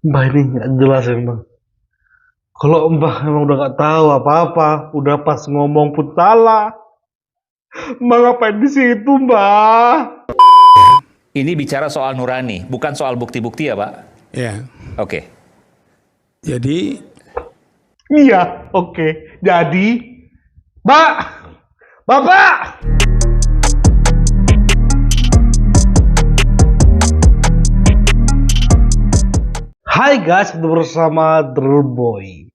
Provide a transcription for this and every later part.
Mbah ini nggak jelas emang. Kalau Mbah emang udah nggak tahu apa-apa, udah pas ngomong pun salah. Mbah ngapain di situ, Mbah? Ini bicara soal nurani, bukan soal bukti-bukti ya, Pak? Ya, Oke. jadi Iya, oke. Jadi, Mbak, Bapak. Hai guys, bersama Boy.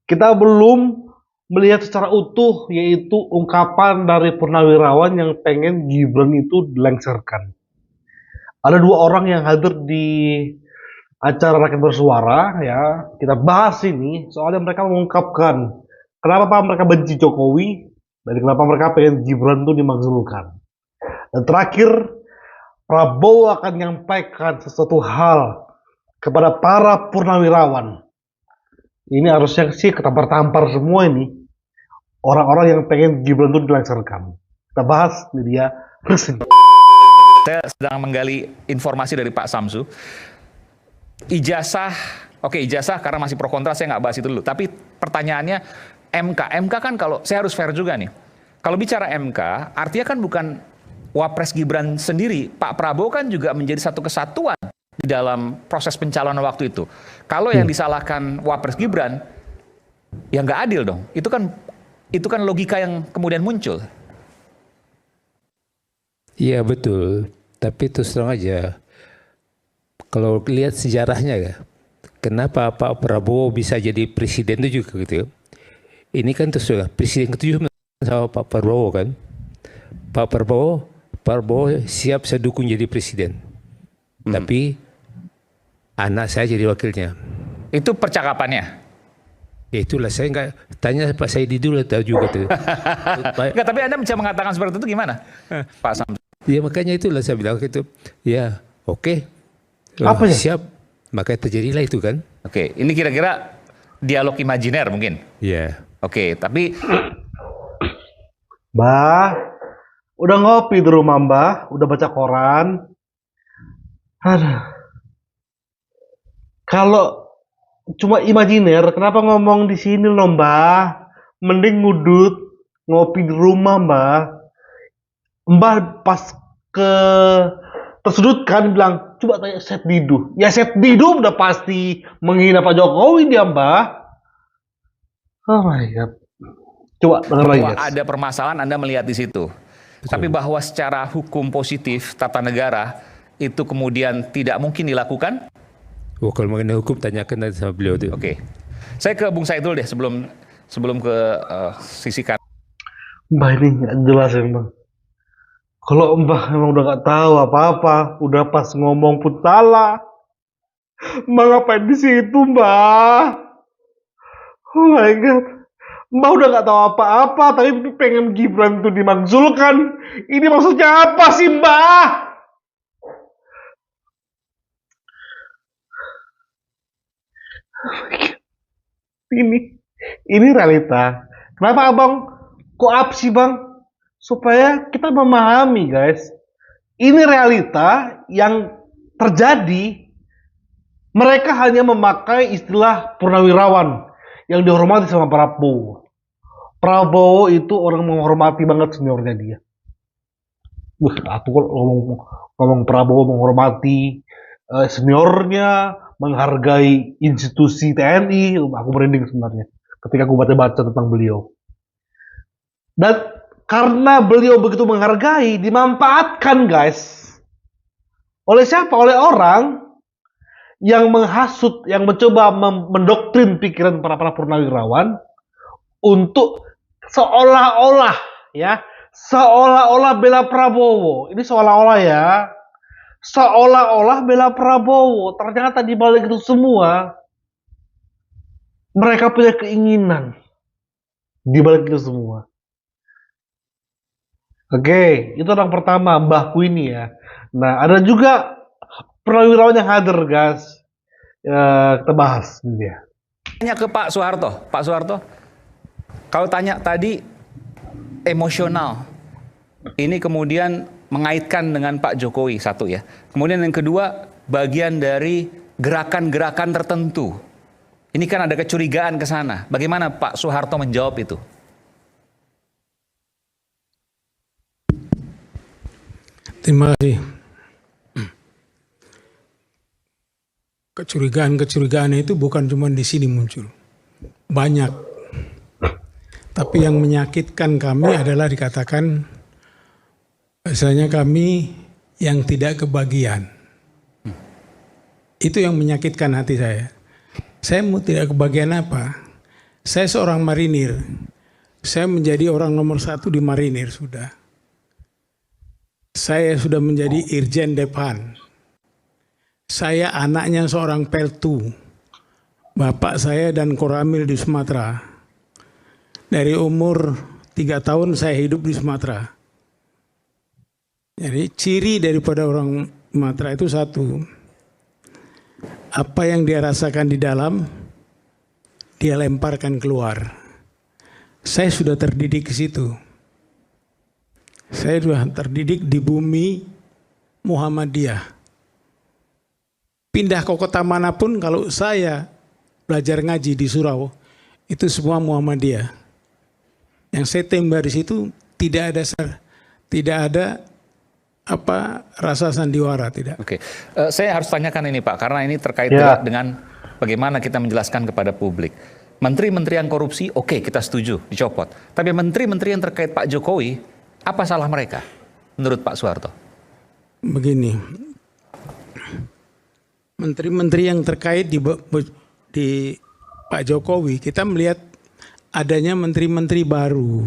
Kita belum melihat secara utuh yaitu ungkapan dari purnawirawan yang pengen Gibran itu dilengsarkan. Ada dua orang yang hadir di acara Rakyat Bersuara ya. Kita bahas ini soalnya mereka mengungkapkan kenapa mereka benci Jokowi dan kenapa mereka pengen Gibran itu dimakzulkan. Dan terakhir Prabowo akan menyampaikan sesuatu hal kepada para purnawirawan. Ini harusnya sih ketampar-tampar semua ini. Orang-orang yang pengen Gibran itu dilengsarkan. Kita bahas di dia resmi. Saya sedang menggali informasi dari Pak Samsu. Ijazah, oke ijazah karena masih pro kontra saya nggak bahas itu dulu. Tapi pertanyaannya MK kan kalau saya harus fair juga nih. Kalau bicara MK, artinya kan bukan Wapres Gibran sendiri. Pak Prabowo kan juga menjadi satu kesatuan di dalam proses pencalonan waktu itu. Kalau yang disalahkan Wapres Gibran, ya nggak adil dong. Itu kan logika yang kemudian muncul. iya betul. Tapi terus terang aja, kalau lihat sejarahnya ya, kenapa Pak Prabowo bisa jadi presiden itu juga gitu. Ini kan terus juga presiden ketujuh sama Pak Prabowo kan. Pak Prabowo siap saya dukung jadi presiden. Tapi anak saya jadi wakilnya. Itu percakapannya. Ya itulah saya nggak tanya Pak Saidi dulu tahu juga tuh. Enggak, tapi Anda bisa mengatakan seperti itu gimana, Pak Samsu? Ya makanya itulah saya bilang gitu. Ya oke. Apa ya? Siap. Makanya terjadilah itu kan. Oke, ini kira-kira dialog imajiner mungkin. Ya. Oke, tapi Mbah, udah ngopi di rumah Mbah? Udah baca koran? Aduh. Kalau cuma imajiner, kenapa ngomong di sini loh Mbah? Mending ngudut ngopi di rumah Mbah. Mbah pas ke tersudutkan bilang, coba tanya Set Didu. Ya Set Didu udah pasti menghina Pak Jokowi dia Mbah. Oh my god. Coba denger lagi bahwa guys. ada permasalahan Anda melihat di situ. Tapi bahwa secara hukum positif tata negara itu kemudian tidak mungkin dilakukan. Oh, kalau mengenai hukum tanyakan nanti sama beliau tuh. Oke. Saya ke Bung Said dulu deh sebelum ke sisi kanan. Mbah ini nggak jelas emang. Kalau Mbah emang udah nggak tahu apa-apa, udah pas ngomong pun salah. Mbah ngapain di situ Mbah? Oh my god. Mbah udah nggak tahu apa-apa, tapi pengen Gibran tuh dimakzulkan. Ini maksudnya apa sih Mbah? Ini, ini realita. Kenapa abang kok up sih bang? Supaya kita memahami guys. Ini realita yang terjadi. Mereka hanya memakai istilah purnawirawan yang dihormati sama Prabowo. Prabowo itu orang menghormati banget seniornya dia. Aku kalau ngomong Prabowo menghormati seniornya, menghargai institusi TNI, aku merinding sebenarnya ketika aku baca-baca tentang beliau. Dan karena beliau begitu menghargai, dimanfaatkan guys. Oleh siapa? Oleh orang yang menghasut, yang mencoba mendoktrin pikiran para purnawirawan untuk seolah-olah ya, seolah-olah bela Prabowo. Ini seolah-olah ya. Seolah-olah bela Prabowo. Ternyata di balik itu semua mereka punya keinginan di balik itu semua. Oke, itu orang pertama Mbahku ini ya. Nah, ada juga purnawirawan yang hadir guys. Kita bahas dia. Tanya ke Pak Soeharto. Pak Soeharto, kalau tanya tadi emosional, ini kemudian mengaitkan dengan Pak Jokowi satu ya. Kemudian yang kedua bagian dari gerakan-gerakan tertentu. Ini kan ada kecurigaan ke sana. Bagaimana Pak Soeharto menjawab itu? Terima kasih. Kecurigaan-kecurigaan itu bukan cuma di sini muncul. Banyak. Tapi yang menyakitkan kami adalah dikatakan misalnya kami yang tidak kebagian. Itu yang menyakitkan hati saya. Saya mau tidak kebagian apa? Saya seorang marinir. Saya menjadi orang nomor 1 di marinir sudah. Saya sudah menjadi Irjen Depan. Saya anaknya seorang peltu. Bapak saya dan Koramil di Sumatera. Dari umur 3 tahun saya hidup di Sumatera. Jadi ciri daripada orang Sumatera itu satu. Apa yang dia rasakan di dalam, dia lemparkan keluar. Saya sudah terdidik ke situ. Saya sudah terdidik di bumi Muhammadiyah. Pindah ke kota manapun kalau saya belajar ngaji di surau, itu semua Muhammadiyah. Yang saya tembak di situ tidak ada rasa sandiwara, tidak. Oke, saya harus tanyakan ini Pak, karena ini terkait juga dengan bagaimana kita menjelaskan kepada publik. Menteri-menteri yang korupsi, oke, kita setuju, dicopot. Tapi menteri-menteri yang terkait Pak Jokowi, apa salah mereka menurut Pak Soeharto? Begini, menteri-menteri yang terkait di Pak Jokowi, kita melihat adanya menteri-menteri baru.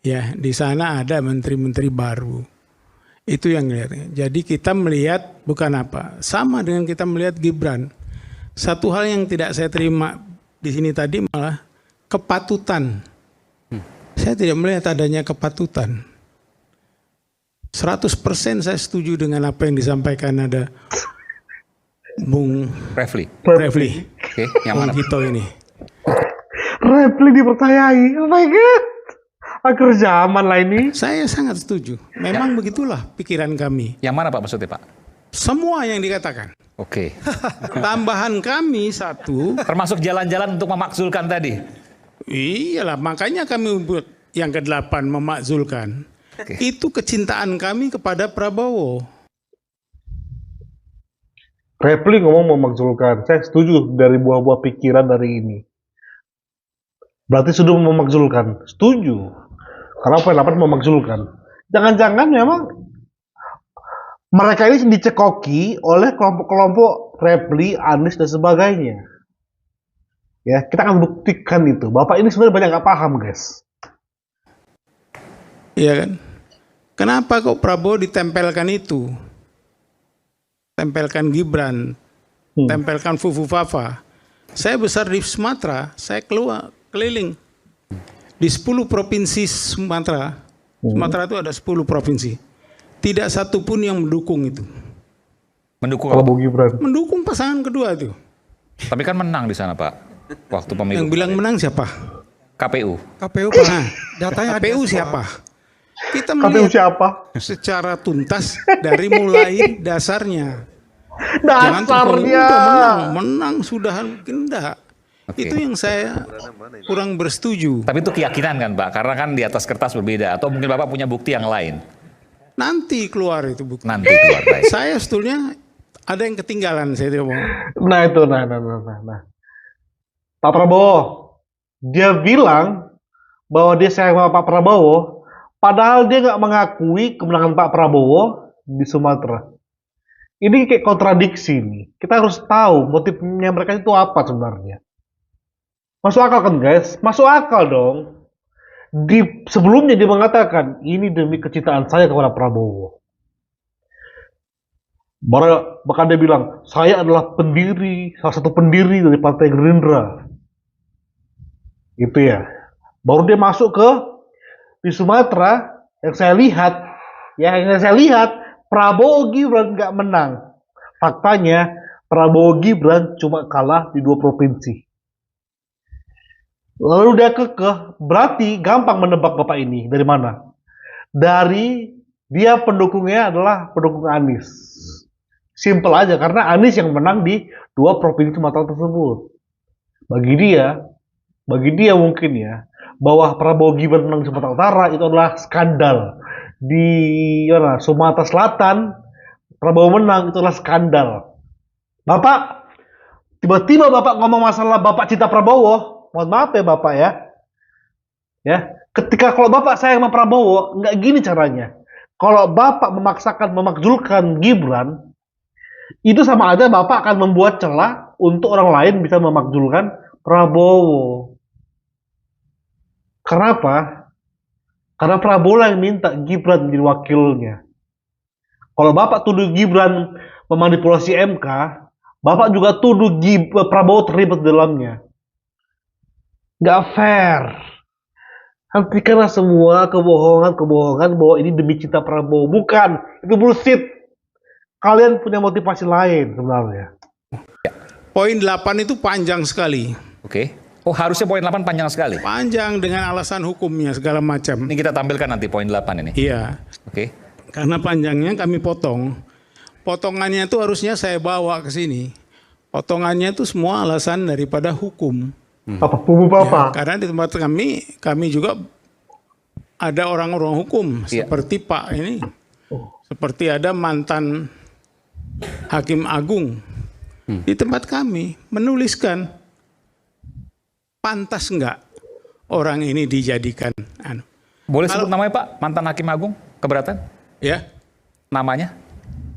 Ya, di sana ada menteri-menteri baru. Itu yang lihat. Jadi kita melihat bukan apa, sama dengan kita melihat Gibran. Satu hal yang tidak saya terima di sini tadi malah kepatutan. Saya tidak melihat adanya kepatutan. 100% saya setuju dengan apa yang disampaikan ada Bung Refli. Oke, yang mana? Gito ini. Refli dipercayai. Oh my god. Akhir zaman lah ini. Saya sangat setuju. Memang begitulah pikiran kami. Yang mana Pak maksudnya Pak? Semua yang dikatakan. Oke. Tambahan kami satu. Termasuk jalan-jalan untuk memakzulkan tadi. Iyalah, makanya kami buat yang ke-8 memakzulkan. Oke. Itu kecintaan kami kepada Prabowo. Refli ngomong memakzulkan. Saya setuju dari buah-buah pikiran dari ini. Berarti sudah memakzulkan. Setuju. Karena P8 memakzulkan. Jangan-jangan memang mereka ini dicekoki oleh kelompok-kelompok Refli, Anies, dan sebagainya. Ya, kita akan buktikan itu. Bapak ini sebenarnya banyak nggak paham, guys. Iya kan? Kenapa kok Prabowo ditempelkan itu? Tempelkan Gibran, tempelkan Fufu Fafa. Saya besar di Sumatera, saya keliling di 10 provinsi Sumatera. Sumatera itu ada 10 provinsi. Tidak satu pun yang mendukung itu. Mendukung Prabowo Gibran. Mendukung pasangan kedua itu. Tapi kan menang di sana Pak. Waktu pemilu. Yang bilang menang siapa? KPU. KPU Nah, datanya ada KPU semua. siapa? Kita KPU melihat siapa? secara tuntas dari mulai dasarnya. Dasarnya. Menang sudah enggak. Oke. Itu yang saya kurang bersetuju. Tapi itu keyakinan kan Pak? Karena kan di atas kertas berbeda. Atau mungkin Bapak punya bukti yang lain. Nanti keluar itu bukti. Nanti keluar. Baik. Saya sebetulnya ada yang ketinggalan, saya tidak mau. Nah itu, nah. Pak Prabowo, dia bilang bahwa dia sayang sama Pak Prabowo, padahal dia nggak mengakui kemenangan Pak Prabowo di Sumatera. Ini kayak kontradiksi nih. Kita harus tahu motifnya mereka itu apa sebenarnya. Masuk akal kan guys? Masuk akal dong. Sebelumnya dia mengatakan, ini demi kecintaan saya kepada Prabowo. Bahkan dia bilang, saya adalah salah satu pendiri dari Partai Gerindra. Gitu ya. Baru dia masuk di Sumatera, yang saya lihat, Prabowo Gibran nggak menang. Faktanya, Prabowo Gibran cuma kalah di 2 provinsi. Lalu dia kekeh, berarti gampang menebak Bapak ini. Dari mana? Dari dia pendukungnya adalah pendukung Anies. Simple aja, karena Anies yang menang di 2 provinsi Sumatera tersebut. Bagi dia mungkin ya, bahwa Prabowo Gibran menang di Sumatera Utara itu adalah skandal. Di Sumatera Selatan, Prabowo menang itu adalah skandal. Bapak, tiba-tiba Bapak ngomong masalah Bapak cinta Prabowo, mohon maaf ya Bapak ya. Ketika kalau Bapak sayang sama Prabowo, nggak gini caranya. Kalau Bapak memakzulkan Gibran, itu sama aja Bapak akan membuat celah untuk orang lain bisa memakzulkan Prabowo. Kenapa? Karena Prabowo yang minta Gibran menjadi wakilnya. Kalau Bapak tuduh Gibran memanipulasi MK, Bapak juga tuduh Prabowo terlibat di dalamnya. Nggak fair. Hentikanlah semua kebohongan bahwa ini demi cinta Prabowo. Bukan, itu bullshit. Kalian punya motivasi lain sebenarnya. Poin 8 itu panjang sekali. Oke. Oh, harusnya poin 8 panjang sekali. Panjang dengan alasan hukumnya segala macam. Ini kita tampilkan nanti poin 8 ini. Iya. Oke. Karena panjangnya kami potong. Potongannya itu harusnya saya bawa ke sini. Potongannya itu semua alasan daripada hukum. Apa bumbu Ya, Bapak? karena di tempat kami juga ada orang-orang hukum Iya. seperti Pak ini. Seperti ada mantan Hakim Agung di tempat kami menuliskan pantas nggak orang ini dijadikan Boleh sebut namanya Pak, mantan Hakim Agung keberatan? ya Namanya?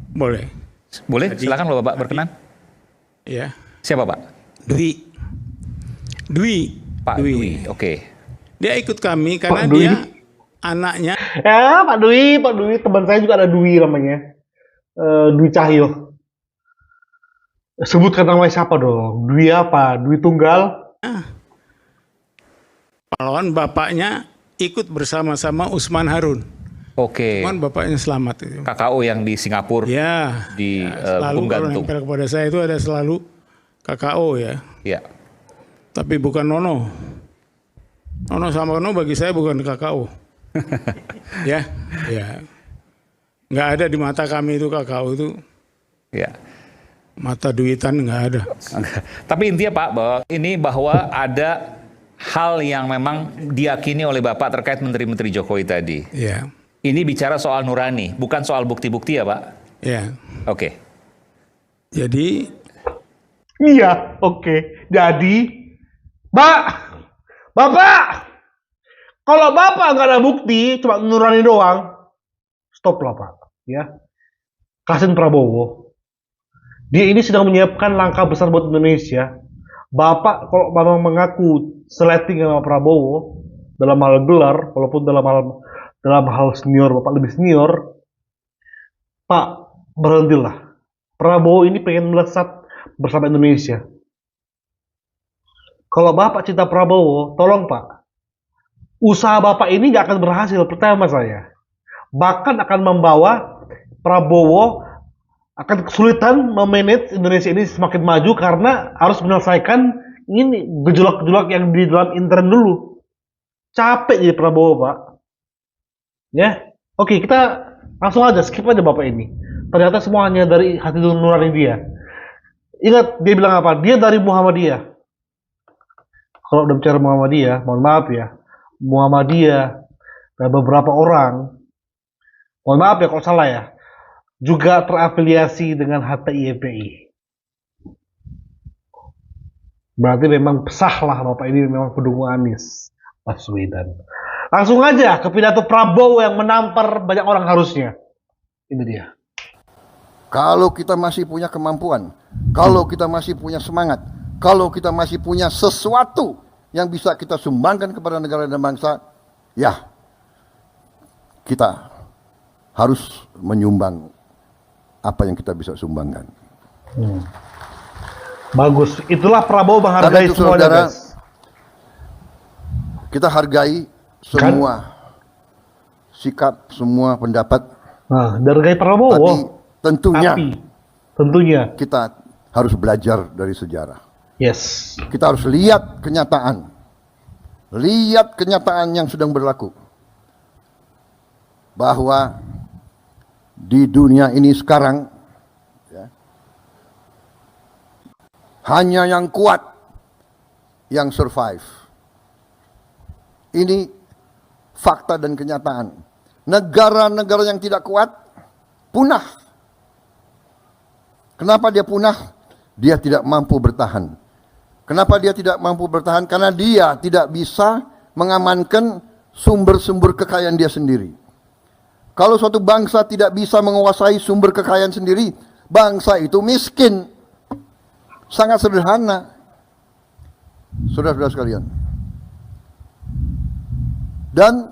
boleh Boleh, silakan kalau Bapak berkenan. ya Siapa Pak? Dwi Pak Dwi. Oke. dia ikut kami karena Pak Dwi. dia anaknya Ya, Pak Dwi, teman saya juga ada Dwi namanya. Dwi Cahyo. Sebutkan namanya siapa dong? Dwi apa? Dwi Tunggal? pahlawan, bapaknya ikut bersama-sama Usman Harun. Oke. Cuman bapaknya selamat itu. KKO yang di Singapura Ya, di selalu hukum kalau gantung. nempel kepada saya itu ada selalu KKO ya. Ya. Tapi bukan Nono. Nono sama Nono bagi saya bukan KKO. ya. Nggak ada di mata kami itu KKO itu. Ya. Mata duitan nggak ada. Tapi intinya Pak, bahwa ada hal yang memang diyakini oleh Bapak terkait menteri-menteri Jokowi tadi. Ya. Ini bicara soal nurani, bukan soal bukti-bukti ya Pak? Ya. Oke. Jadi Iya, oke. Jadi, Bapak, kalau Bapak nggak ada bukti, cuma nurani doang, stop lah Pak. Ya, kasihin Prabowo. Dia ini sedang menyiapkan langkah besar buat Indonesia. Bapak kalau memang mengaku sleting sama Prabowo dalam hal gelar, walaupun dalam hal senior, Bapak lebih senior, Pak, berhentilah. Prabowo ini pengen melesat bersama Indonesia. Kalau Bapak cinta Prabowo, tolong Pak, usaha Bapak ini gak akan berhasil, percaya sama saya. Bahkan akan membawa Prabowo akan kesulitan memanage Indonesia ini semakin maju karena harus menyelesaikan ini gejolak-gejolak yang di dalam intern dulu. Capek jadi Prabowo Pak. Ya, oke, kita langsung aja skip aja Bapak ini. Ternyata semua hanya dari hati nurani dia. Ingat dia bilang apa? Dia dari Muhammadiyah. Kalau udah bicara Muhammadiyah, mohon maaf ya, Muhammadiyah dan beberapa orang, mohon maaf ya kalau salah ya, juga terafiliasi dengan HTI-EPI. Berarti memang sah lah Bapak ini memang pendukung Anies Baswedan. Langsung aja ke pidato Prabowo yang menampar banyak orang harusnya. Ini dia. Kalau kita masih punya kemampuan, kalau kita masih punya semangat, kalau kita masih punya sesuatu yang bisa kita sumbangkan kepada negara dan bangsa, ya kita harus menyumbang apa yang kita bisa sumbangkan. Bagus. Itulah Prabowo menghargai Karena itu, semuanya, saudara, guys. kita hargai semua sikap, semua pendapat, Nah, hargai Prabowo. tapi tentunya Tentunya. kita harus belajar dari sejarah. Yes. Kita harus lihat kenyataan. Lihat kenyataan yang sedang berlaku. Bahwa di dunia ini sekarang, ya, Hanya yang kuat yang survive. Ini fakta dan kenyataan. Negara-negara yang tidak kuat punah. Kenapa dia punah? Dia tidak mampu bertahan. Kenapa dia tidak mampu bertahan? Karena dia tidak bisa mengamankan sumber-sumber kekayaan dia sendiri. Kalau suatu bangsa tidak bisa menguasai sumber kekayaan sendiri, bangsa itu miskin. Sangat sederhana. Saudara-saudara sekalian. Dan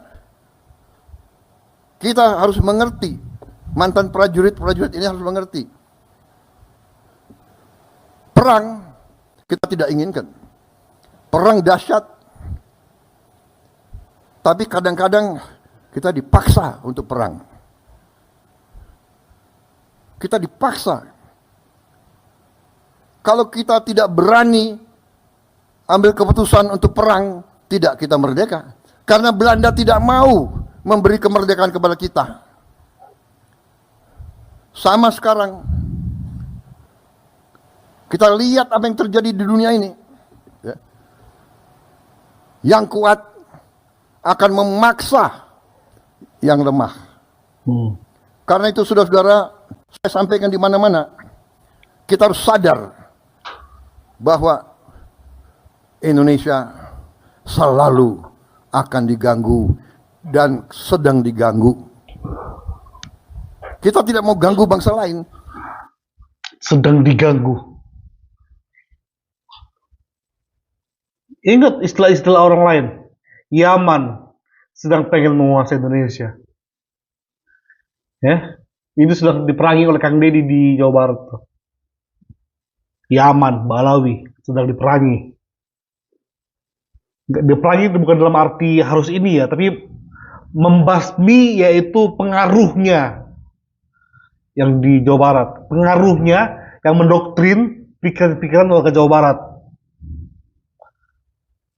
kita harus mengerti, mantan prajurit-prajurit ini harus mengerti. Perang kita tidak inginkan. Perang dahsyat. Tapi kadang-kadang kita dipaksa untuk perang. Kita dipaksa. Kalau kita tidak berani ambil keputusan untuk perang, tidak kita merdeka. Karena Belanda tidak mau memberi kemerdekaan kepada kita. Sama sekarang. Kita lihat apa yang terjadi di dunia ini. Ya. Yang kuat akan memaksa yang lemah. Karena itu saudara-saudara, saya sampaikan di mana-mana, kita harus sadar bahwa Indonesia selalu akan diganggu dan sedang diganggu. Kita tidak mau ganggu bangsa lain. Sedang diganggu. Ingat istilah-istilah orang lain. Yaman sedang pengen menguasai Indonesia. Ya, ini sudah diperangi oleh Kang Deddy di Jawa Barat. Yaman, Balawi sedang diperangi. Diperangi itu bukan dalam arti harus ini ya, tapi membasmi, yaitu pengaruhnya yang di Jawa Barat, pengaruhnya yang mendoktrin pikiran-pikiran warga Jawa Barat.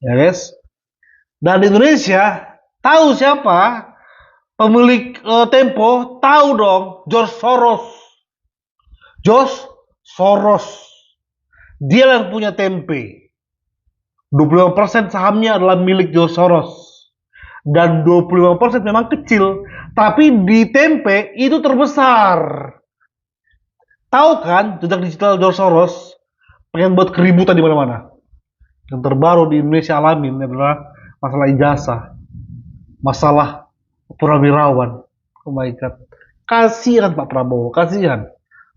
Ya guys. Dan di Indonesia tahu siapa pemilik Tempo? Tahu dong, George Soros. George Soros. Dia yang punya Tempe. 25% sahamnya adalah milik George Soros. Dan 25% memang kecil, tapi di Tempe itu terbesar. Tahu kan jejak digital George Soros pengen buat keributan di mana-mana. Yang terbaru di Indonesia alamin adalah masalah ijazah, masalah purnawirawan. Oh my god, kasihan Pak Prabowo, kasihan.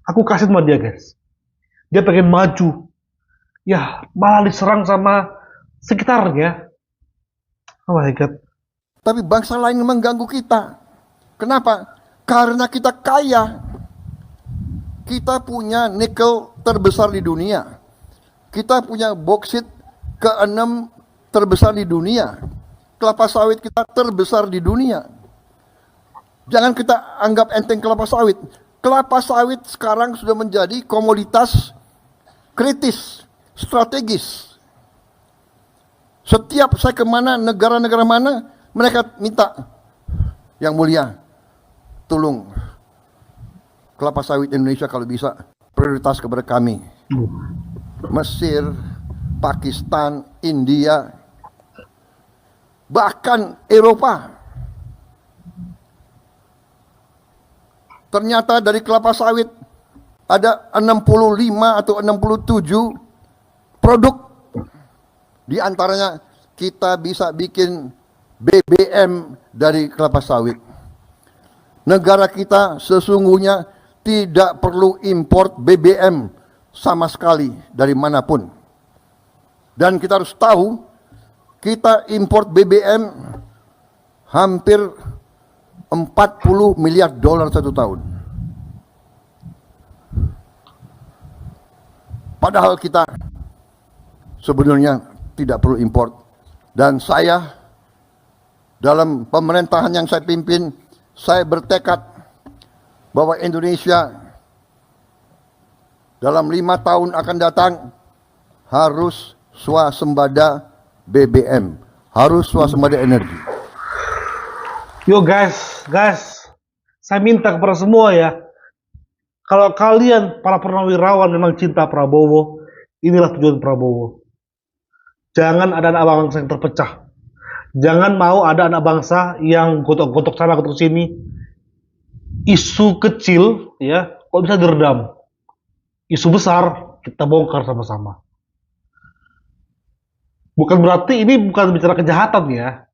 Aku kasih sama dia guys. Dia pengen maju, ya malah diserang sama sekitarnya. Oh my god. Tapi bangsa lain mengganggu kita. Kenapa? Karena kita kaya. Kita punya nikel terbesar di dunia. Kita punya boksit ke-6 terbesar di dunia. Kelapa sawit kita terbesar di dunia. Jangan kita anggap enteng kelapa sawit. Kelapa sawit sekarang sudah menjadi komoditas kritis, strategis. Setiap saya kemana, negara-negara mana, mereka minta, yang mulia, tolong kelapa sawit Indonesia kalau bisa prioritas kepada kami. Mesir, Pakistan, India, bahkan Eropa. Ternyata dari kelapa sawit ada 65 atau 67 produk. Di antaranya kita bisa bikin BBM dari kelapa sawit. Negara kita sesungguhnya tidak perlu import BBM sama sekali dari manapun. Dan kita harus tahu, kita import BBM hampir 40 miliar dolar satu tahun. Padahal kita sebenarnya tidak perlu import. Dan saya, dalam pemerintahan yang saya pimpin, saya bertekad bahwa Indonesia dalam 5 tahun akan datang harus swasembada BBM, harus swasembada energi. Yo guys, saya minta kepada semua ya, kalau kalian para purnawirawan memang cinta Prabowo, Inilah tujuan Prabowo. Jangan ada anak bangsa yang terpecah. Jangan mau ada anak bangsa yang gotok-gotok sana gotok sini. Isu kecil ya kok bisa diredam. Isu besar kita bongkar sama-sama. Bukan berarti ini bukan bicara kejahatan ya.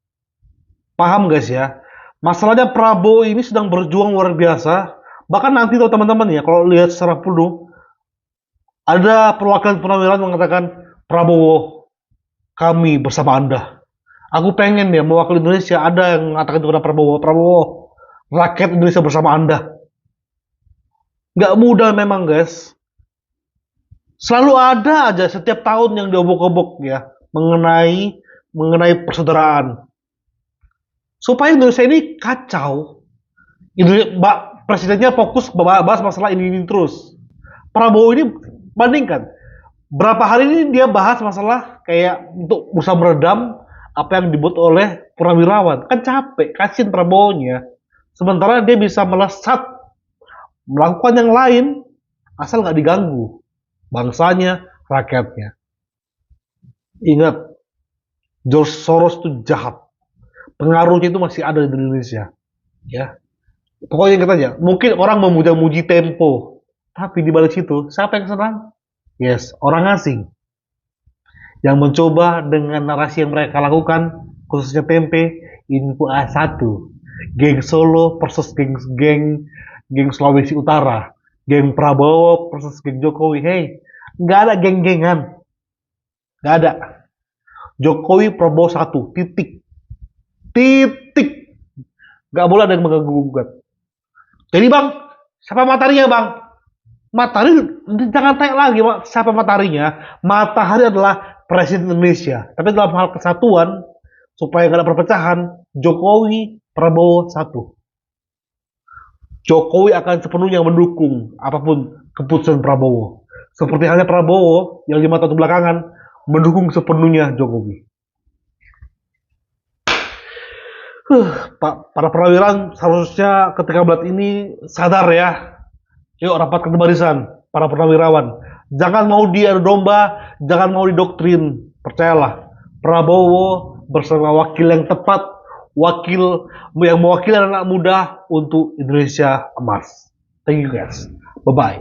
Paham guys ya. Masalahnya Prabowo ini sedang berjuang luar biasa. Bahkan nanti tuh teman-teman ya, kalau lihat secara penuh, ada perwakilan purnawirawan mengatakan, Prabowo, kami bersama Anda. Aku pengen ya mewakili Indonesia, ada yang mengatakan kepada Prabowo, Prabowo, rakyat Indonesia bersama Anda. Nggak mudah memang guys. Selalu ada aja setiap tahun yang diobok-obok ya, mengenai persaudaraan. Supaya Indonesia ini kacau. Presidennya fokus bahas masalah ini terus. Prabowo ini bandingkan berapa hari ini dia bahas masalah kayak untuk berusaha meredam apa yang dibuat oleh purnawirawan. Kan capek, kasihin Prabowo-nya. Sementara dia bisa melesat melakukan yang lain asal nggak diganggu bangsanya, rakyatnya. Ingat, George Soros itu jahat. Pengaruhnya itu masih ada di Indonesia. Ya. Pokoknya kita aja. Mungkin orang memuja-muji Tempo, tapi di balik situ siapa yang senang? Yes, orang asing yang mencoba dengan narasi yang mereka lakukan, khususnya Tempe, Info A1, geng Solo versus geng Sulawesi Utara, geng Prabowo versus geng Jokowi. Hey, nggak ada geng-gengan, nggak ada. Jokowi Prabowo 1, titik, nggak boleh ada yang mengganggu-gugat. Jadi bang, siapa mataharinya bang? Matahari jangan tanya lagi siapa mataharinya. Matahari adalah Presiden Indonesia. Tapi dalam hal kesatuan, supaya nggak ada perpecahan, Jokowi Prabowo 1. Jokowi akan sepenuhnya mendukung apapun keputusan Prabowo. Seperti halnya Prabowo yang 5 tahun belakangan mendukung sepenuhnya Jokowi. Para perwirawan seharusnya ketika melihat ini sadar ya. Yuk rapatkan barisan para purnawirawan. Jangan mau diadu domba, jangan mau didoktrin. Percayalah, Prabowo bersama wakil yang tepat, wakil yang mewakili anak muda untuk Indonesia emas. Thank you guys. Bye bye.